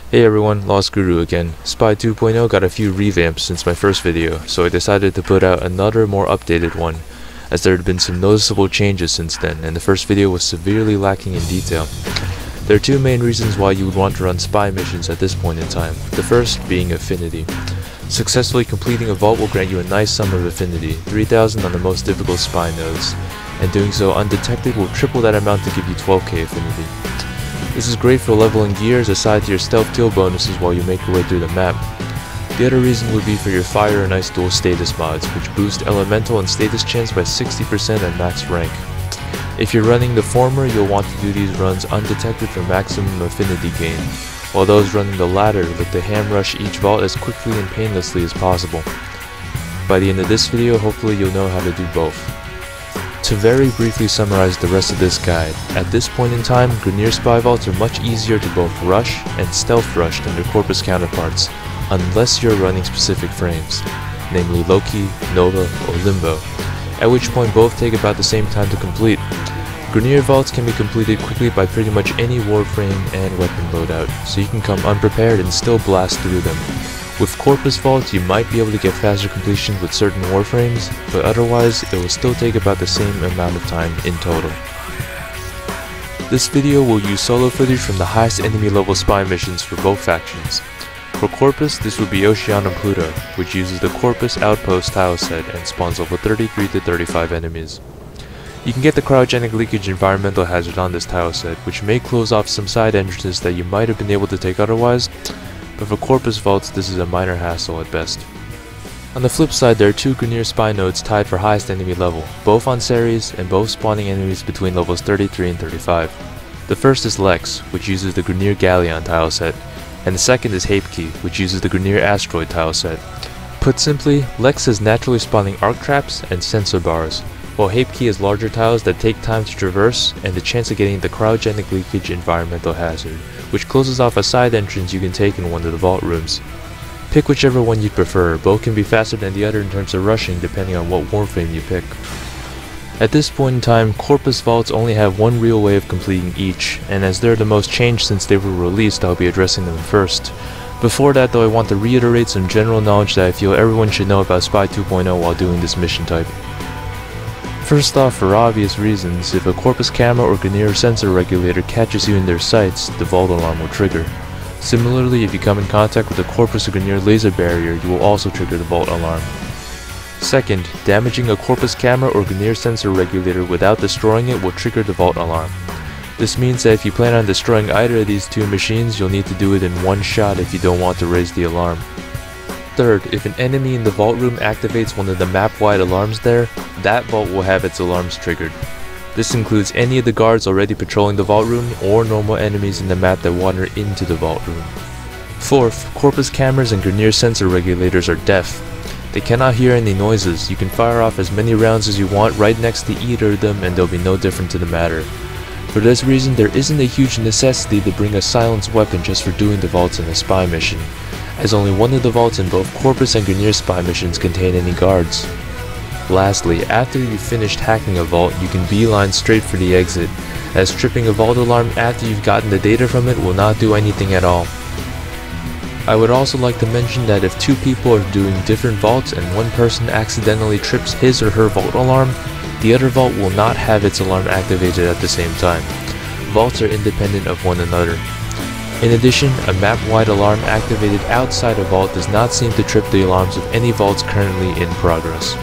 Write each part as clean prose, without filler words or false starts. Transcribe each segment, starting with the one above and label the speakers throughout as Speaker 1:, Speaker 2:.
Speaker 1: Hey everyone, lostguru again. Spy 2.0 got a few revamps since my first video, so I decided to put out another more updated one, as there had been some noticeable changes since then, and the first video was severely lacking in detail. There are two main reasons why you would want to run spy missions at this point in time, the first being affinity. Successfully completing a vault will grant you a nice sum of affinity, 3000 on the most difficult spy nodes, and doing so undetected will triple that amount to give you 12k affinity. This is great for leveling gears aside to your stealth kill bonuses while you make your way through the map. The other reason would be for your fire and ice dual status mods, which boost elemental and status chance by 60% at max rank. If you're running the former, you'll want to do these runs undetected for maximum affinity gain, while those running the latter look to ham rush each vault as quickly and painlessly as possible. By the end of this video, hopefully you'll know how to do both. To very briefly summarize the rest of this guide, at this point in time, Grineer spy vaults are much easier to both rush and stealth rush than their Corpus counterparts, unless you're running specific frames, namely Loki, Nova, or Limbo, at which point both take about the same time to complete. Grineer vaults can be completed quickly by pretty much any Warframe and weapon loadout, so you can come unprepared and still blast through them. With Corpus vaults, you might be able to get faster completion with certain Warframes, but otherwise it will still take about the same amount of time in total. This video will use solo footage from the highest enemy level spy missions for both factions. For Corpus, this would be Oceanum Pluto, which uses the Corpus Outpost tile set and spawns level 33 to 35 enemies. You can get the cryogenic leakage environmental hazard on this tile set, which may close off some side entrances that you might have been able to take otherwise, but for Corpus vaults this is a minor hassle at best. On the flip side, there are two Grineer spy nodes tied for highest enemy level, both on Ceres and both spawning enemies between levels 33 and 35. The first is Lex, which uses the Grineer Galleon tile set, and the second is Hapekey, which uses the Grineer Asteroid tile set. Put simply, Lex has naturally spawning arc traps and sensor bars, while Hapekey has larger tiles that take time to traverse and the chance of getting the cryogenic leakage environmental hazard, which closes off a side entrance you can take in one of the vault rooms. Pick whichever one you prefer, both can be faster than the other in terms of rushing depending on what Warframe you pick. At this point in time, Corpus vaults only have one real way of completing each, and as they're the most changed since they were released, I'll be addressing them first. Before that though, I want to reiterate some general knowledge that I feel everyone should know about Spy 2.0 while doing this mission type. First off, for obvious reasons, if a Corpus camera or Grineer sensor regulator catches you in their sights, the vault alarm will trigger. Similarly, if you come in contact with a Corpus or Grineer laser barrier, you will also trigger the vault alarm. Second, damaging a Corpus camera or Grineer sensor regulator without destroying it will trigger the vault alarm. This means that if you plan on destroying either of these two machines, you'll need to do it in one shot if you don't want to raise the alarm. Third, if an enemy in the vault room activates one of the map-wide alarms there, that vault will have its alarms triggered. This includes any of the guards already patrolling the vault room or normal enemies in the map that wander into the vault room. Fourth, Corpus cameras and Grineer sensor regulators are deaf. They cannot hear any noises. You can fire off as many rounds as you want right next to either of them and they'll be no different to the matter. For this reason, there isn't a huge necessity to bring a silenced weapon just for doing the vaults in a spy mission, as only one of the vaults in both Corpus and Grineer spy missions contain any guards. Lastly, after you've finished hacking a vault, you can beeline straight for the exit, as tripping a vault alarm after you've gotten the data from it will not do anything at all. I would also like to mention that if two people are doing different vaults and one person accidentally trips his or her vault alarm, the other vault will not have its alarm activated at the same time. Vaults are independent of one another. In addition, a map-wide alarm activated outside a vault does not seem to trip the alarms of any vaults currently in progress.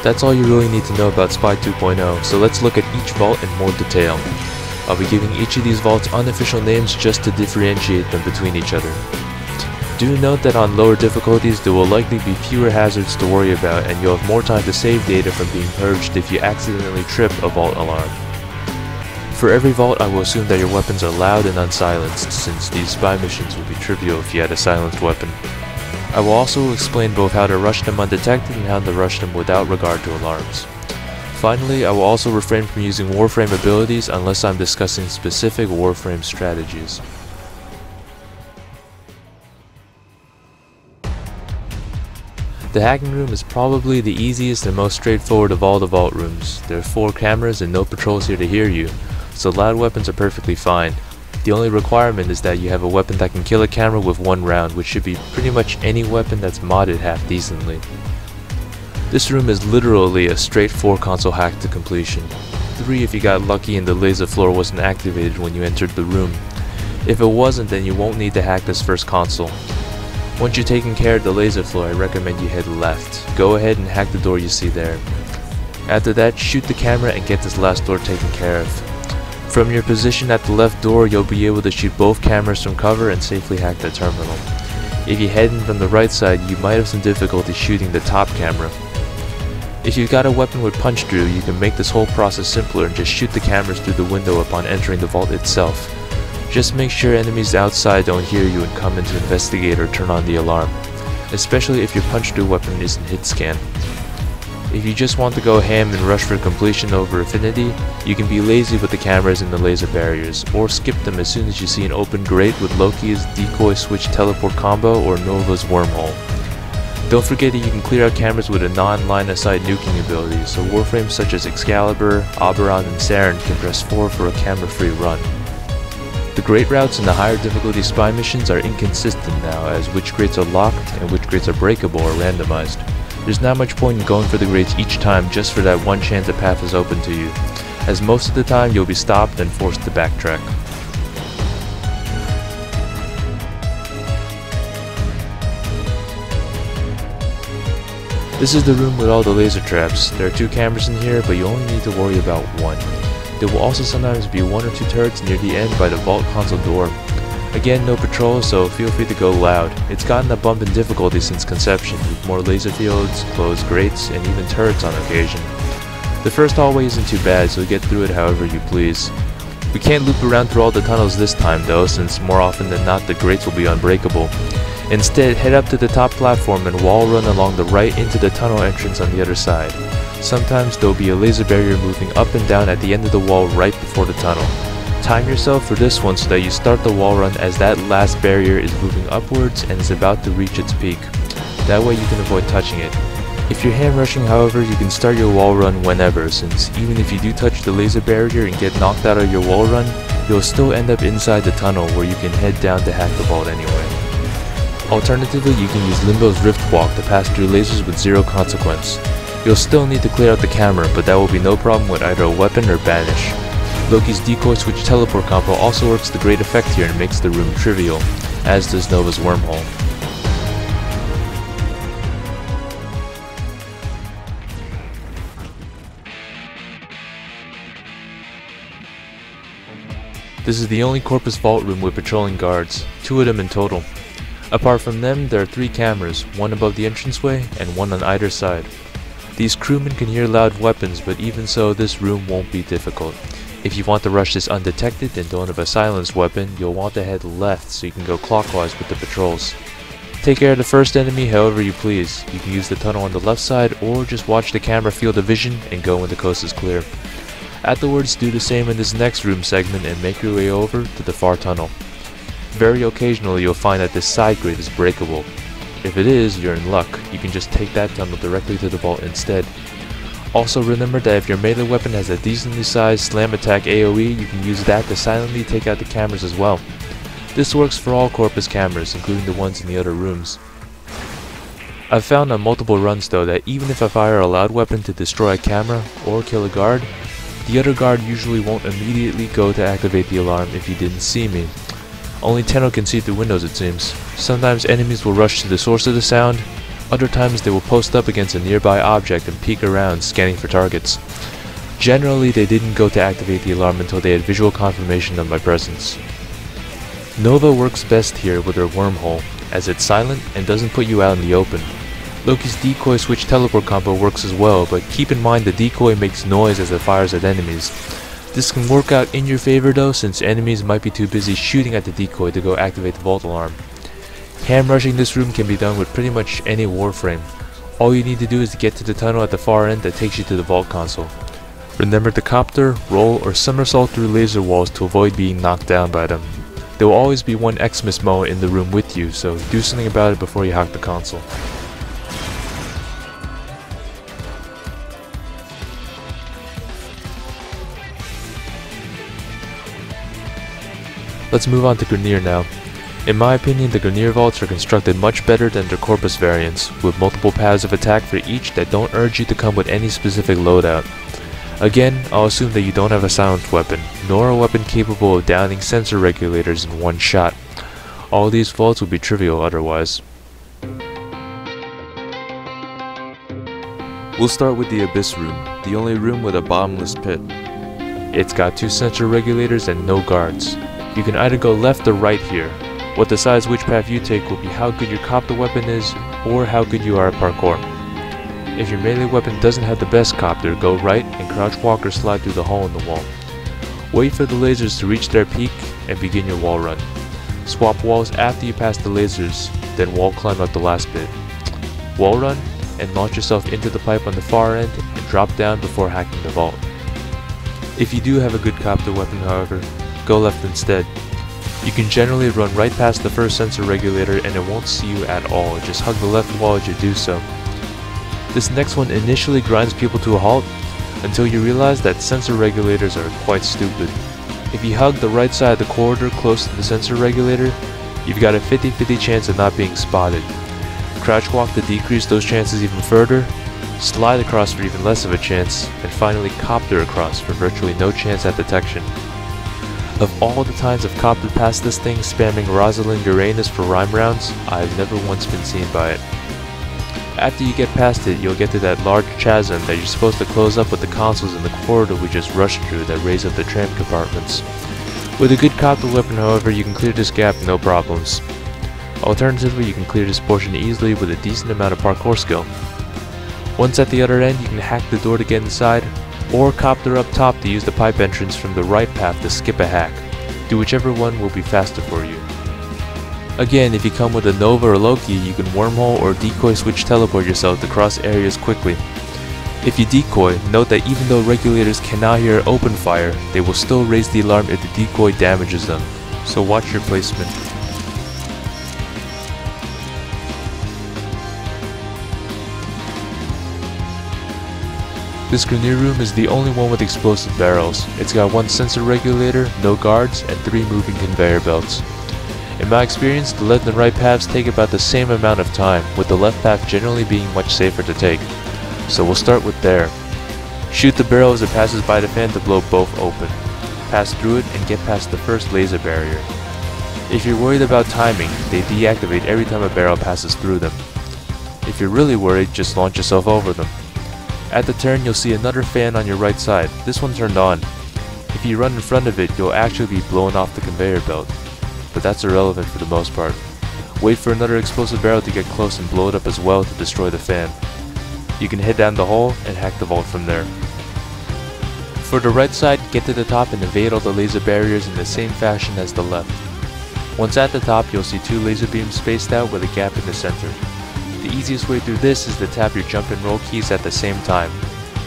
Speaker 1: That's all you really need to know about Spy 2.0, so let's look at each vault in more detail. I'll be giving each of these vaults unofficial names just to differentiate them between each other. Do note that on lower difficulties there will likely be fewer hazards to worry about and you'll have more time to save data from being purged if you accidentally trip a vault alarm. For every vault, I will assume that your weapons are loud and unsilenced, since these spy missions would be trivial if you had a silenced weapon. I will also explain both how to rush them undetected and how to rush them without regard to alarms. Finally, I will also refrain from using Warframe abilities unless I'm discussing specific Warframe strategies. The hacking room is probably the easiest and most straightforward of all the vault rooms. There are 4 cameras and no patrols here to hear you, so loud weapons are perfectly fine. The only requirement is that you have a weapon that can kill a camera with one round, which should be pretty much any weapon that's modded half decently. This room is literally a straight 4 console hack to completion. 3 if you got lucky and the laser floor wasn't activated when you entered the room. If it wasn't, then you won't need to hack this first console. Once you've taken care of the laser floor, I recommend you head left. Go ahead and hack the door you see there. After that, shoot the camera and get this last door taken care of. From your position at the left door, you'll be able to shoot both cameras from cover and safely hack the terminal. If you head in from the right side, you might have some difficulty shooting the top camera. If you've got a weapon with punch through, you can make this whole process simpler and just shoot the cameras through the window upon entering the vault itself. Just make sure enemies outside don't hear you and come in to investigate or turn on the alarm, especially if your punch through weapon isn't hit scan. If you just want to go ham and rush for completion over affinity, you can be lazy with the cameras and the laser barriers, or skip them as soon as you see an open grate with Loki's decoy switch teleport combo or Nova's wormhole. Don't forget that you can clear out cameras with a non-line of sight nuking ability, so Warframes such as Excalibur, Oberon, and Saren can press 4 for a camera-free run. The grate routes in the higher difficulty spy missions are inconsistent now, as which grates are locked and which grates are breakable or randomized. There's not much point in going for the grates each time just for that one chance a path is open to you, as most of the time you'll be stopped and forced to backtrack. This is the room with all the laser traps. There are 2 cameras in here, but you only need to worry about 1. There will also sometimes be 1 or 2 turrets near the end by the vault console door. Again, no patrol, so feel free to go loud. It's gotten a bump in difficulty since conception, with more laser fields, closed grates, and even turrets on occasion. The first hallway isn't too bad, so get through it however you please. We can't loop around through all the tunnels this time though, since more often than not the grates will be unbreakable. Instead, head up to the top platform and wall run along the right into the tunnel entrance on the other side. Sometimes there will be a laser barrier moving up and down at the end of the wall right before the tunnel. Time yourself for this one so that you start the wall run as that last barrier is moving upwards and is about to reach its peak. That way you can avoid touching it. If you're hand rushing, however, you can start your wall run whenever, since even if you do touch the laser barrier and get knocked out of your wall run, you'll still end up inside the tunnel where you can head down to hack the vault anyway. Alternatively, you can use Limbo's Rift Walk to pass through lasers with 0 consequence. You'll still need to clear out the camera, but that will be no problem with either a weapon or banish. Loki's decoy switch teleport combo also works to great effect here and makes the room trivial, as does Nova's wormhole. This is the only Corpus vault room with patrolling guards, 2 of them in total. Apart from them, there are 3 cameras, 1 above the entranceway and 1 on either side. These crewmen can hear loud weapons, but even so, this room won't be difficult. If you want to rush this undetected and don't have a silenced weapon, you'll want to head left so you can go clockwise with the patrols. Take care of the first enemy however you please. You can use the tunnel on the left side or just watch the camera field of vision and go when the coast is clear. Afterwards, do the same in this next room segment and make your way over to the far tunnel. Very occasionally you'll find that this side grate is breakable. If it is, you're in luck. You can just take that tunnel directly to the vault instead. Also remember that if your melee weapon has a decently sized slam attack AoE, you can use that to silently take out the cameras as well. This works for all Corpus cameras, including the ones in the other rooms. I've found on multiple runs though that even if I fire a loud weapon to destroy a camera or kill a guard, the other guard usually won't immediately go to activate the alarm if he didn't see me. Only Tenno can see through windows it seems. Sometimes enemies will rush to the source of the sound, other times they will post up against a nearby object and peek around scanning for targets. Generally they didn't go to activate the alarm until they had visual confirmation of my presence. Nova works best here with her wormhole, as it's silent and doesn't put you out in the open. Loki's decoy switch teleport combo works as well, but keep in mind the decoy makes noise as it fires at enemies. This can work out in your favor though, since enemies might be too busy shooting at the decoy to go activate the vault alarm. Ham rushing this room can be done with pretty much any Warframe. All you need to do is to get to the tunnel at the far end that takes you to the vault console. Remember to copter, roll, or somersault through laser walls to avoid being knocked down by them. There will always be one Xmas Moa in the room with you, so do something about it before you hack the console. Let's move on to Grineer now. In my opinion, the Grineer vaults are constructed much better than their Corpus variants, with multiple paths of attack for each that don't urge you to come with any specific loadout. Again, I'll assume that you don't have a silenced weapon, nor a weapon capable of downing sensor regulators in one shot. All these vaults would be trivial otherwise. We'll start with the Abyss room, the only room with a bottomless pit. It's got 2 sensor regulators and no guards. You can either go left or right here. What decides which path you take will be how good your copter weapon is, or how good you are at parkour. If your melee weapon doesn't have the best copter, go right and crouch walk or slide through the hole in the wall. Wait for the lasers to reach their peak and begin your wall run. Swap walls after you pass the lasers, then wall climb up the last bit. Wall run and launch yourself into the pipe on the far end and drop down before hacking the vault. If you do have a good copter weapon, however, go left instead. You can generally run right past the first sensor regulator and it won't see you at all, just hug the left wall as you do so. This next one initially grinds people to a halt until you realize that sensor regulators are quite stupid. If you hug the right side of the corridor close to the sensor regulator, you've got a 50-50 chance of not being spotted. Crouch walk to decrease those chances even further, slide across for even less of a chance, and finally copter across for virtually no chance at detection. Of all the times I've coptered past this thing spamming Rosalind Uranus for rhyme rounds, I've never once been seen by it. After you get past it, you'll get to that large chasm that you're supposed to close up with the consoles in the corridor we just rushed through that raise up the tram compartments. With a good copter weapon, however, you can clear this gap no problems. Alternatively, you can clear this portion easily with a decent amount of parkour skill. Once at the other end, you can hack the door to get inside, or copter up top to use the pipe entrance from the right path to skip a hack. Do whichever one will be faster for you. Again, if you come with a Nova or Loki, you can wormhole or decoy switch teleport yourself to cross areas quickly. If you decoy, note that even though regulators cannot hear open fire, they will still raise the alarm if the decoy damages them, so watch your placement. This Grineer room is the only one with explosive barrels. It's got 1 sensor regulator, no guards, and 3 moving conveyor belts. In my experience, the left and right paths take about the same amount of time, with the left path generally being much safer to take. So we'll start with there. Shoot the barrel as it passes by the fan to blow both open. Pass through it and get past the first laser barrier. If you're worried about timing, they deactivate every time a barrel passes through them. If you're really worried, just launch yourself over them. At the turn, you'll see another fan on your right side, this one turned on. If you run in front of it, you'll actually be blown off the conveyor belt, but that's irrelevant for the most part. Wait for another explosive barrel to get close and blow it up as well to destroy the fan. You can head down the hole and hack the vault from there. For the right side, get to the top and evade all the laser barriers in the same fashion as the left. Once at the top, you'll see 2 laser beams spaced out with a gap in the center. The easiest way through this is to tap your jump and roll keys at the same time.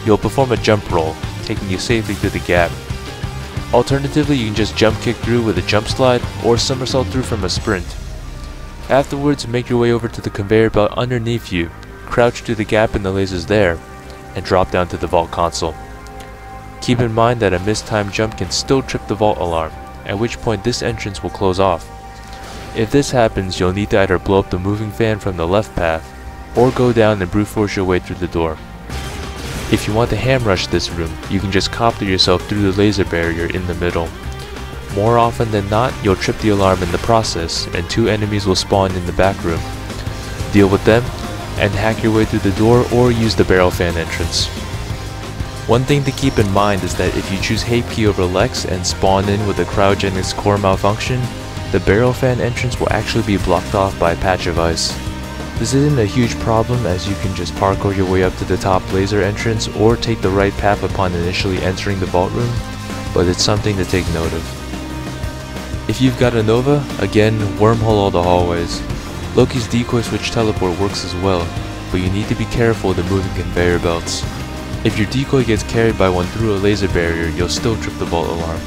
Speaker 1: You'll perform a jump roll, taking you safely through the gap. Alternatively, you can just jump kick through with a jump slide or somersault through from a sprint. Afterwards, make your way over to the conveyor belt underneath you, crouch through the gap in the lasers there, and drop down to the vault console. Keep in mind that a mistimed jump can still trip the vault alarm, at which point this entrance will close off. If this happens, you'll need to either blow up the moving fan from the left path, or go down and brute force your way through the door. If you want to ham rush this room, you can just copter yourself through the laser barrier in the middle. More often than not, you'll trip the alarm in the process, and 2 enemies will spawn in the back room. Deal with them, and hack your way through the door or use the barrel fan entrance. One thing to keep in mind is that if you choose Hate Key over Lex and spawn in with a cryogenics core malfunction, the barrel fan entrance will actually be blocked off by a patch of ice. This isn't a huge problem as you can just parkour your way up to the top laser entrance or take the right path upon initially entering the vault room, but it's something to take note of. If you've got a Nova, again, wormhole all the hallways. Loki's decoy switch teleport works as well, but you need to be careful of the moving conveyor belts. If your decoy gets carried by one through a laser barrier, you'll still trip the vault alarm.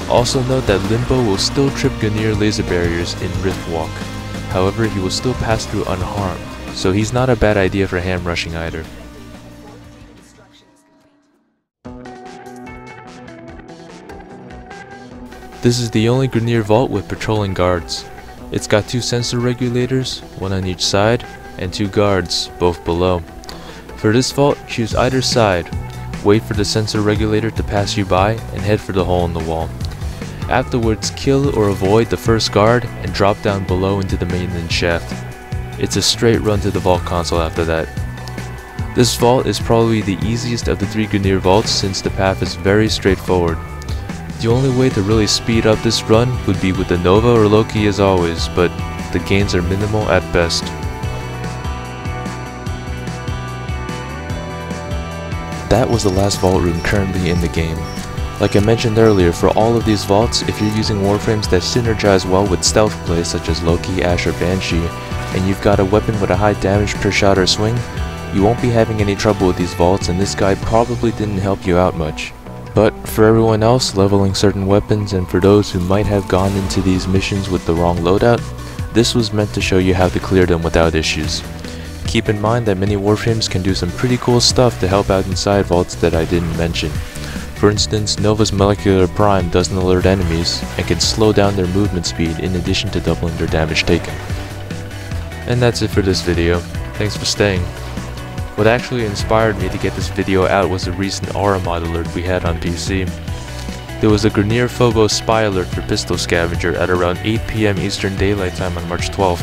Speaker 1: Also note that Limbo will still trip Grineer laser barriers in Rift Walk. However, he will still pass through unharmed, so he's not a bad idea for ham rushing either. This is the only Grineer vault with patrolling guards. It's got 2 sensor regulators, one on each side, and 2 guards, both below. For this vault, choose either side, wait for the sensor regulator to pass you by, and head for the hole in the wall. Afterwards, kill or avoid the first guard and drop down below into the maintenance shaft. It's a straight run to the vault console after that. This vault is probably the easiest of the 3 Grineer vaults since the path is very straightforward. The only way to really speed up this run would be with the Nova or Loki as always, but the gains are minimal at best. That was the last vault room currently in the game. Like I mentioned earlier, for all of these vaults, if you're using Warframes that synergize well with stealth plays such as Loki, Ashe, or Banshee, and you've got a weapon with a high damage per shot or swing, you won't be having any trouble with these vaults, and this guide probably didn't help you out much. But for everyone else leveling certain weapons, and for those who might have gone into these missions with the wrong loadout, this was meant to show you how to clear them without issues. Keep in mind that many Warframes can do some pretty cool stuff to help out inside vaults that I didn't mention. For instance, Nova's Molecular Prime doesn't alert enemies, and can slow down their movement speed in addition to doubling their damage taken. And that's it for this video. Thanks for staying. What actually inspired me to get this video out was a recent aura mod alert we had on PC. There was a Grineer Phobos spy alert for Pistol Scavenger at around 8 PM Eastern Daylight Time on March 12th.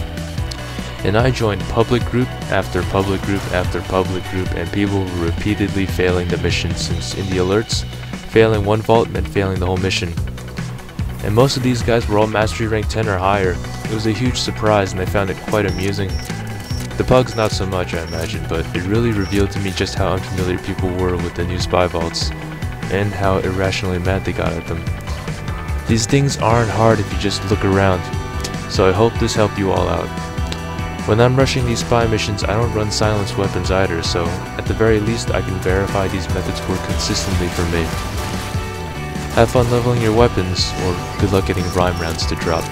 Speaker 1: And I joined public group after public group after public group, and people were repeatedly failing the mission, since in the alerts, failing one vault meant failing the whole mission. And most of these guys were all mastery rank 10 or higher. It was a huge surprise and I found it quite amusing. The pugs not so much, I imagine, but it really revealed to me just how unfamiliar people were with the new spy vaults, and how irrationally mad they got at them. These things aren't hard if you just look around, so I hope this helped you all out. When I'm rushing these spy missions, I don't run silenced weapons either, so at the very least I can verify these methods work consistently for me. Have fun leveling your weapons, or good luck getting rhyme rounds to drop.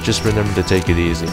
Speaker 1: Just remember to take it easy.